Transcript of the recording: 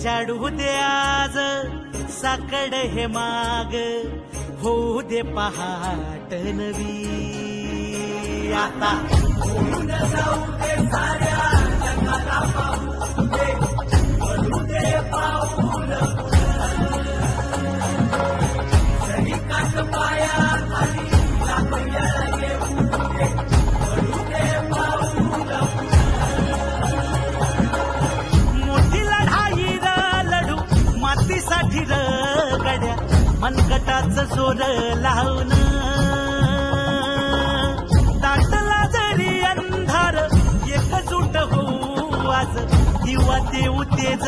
झाडू दे आज साकड हे माग होऊ दे पहाट नवी आता होऊन जाऊ दे साऱ्या जगाला पाहू दे करू दे पाऊल जरी काट पाया खाली लागल्या येऊ दे करू दे पाऊल मोठी लढाई लढू मातीसाठी गड्या मनगटाचं जोर लावून दाटला जरी अंधार एकजूट होऊ आज दिवा देऊ तेज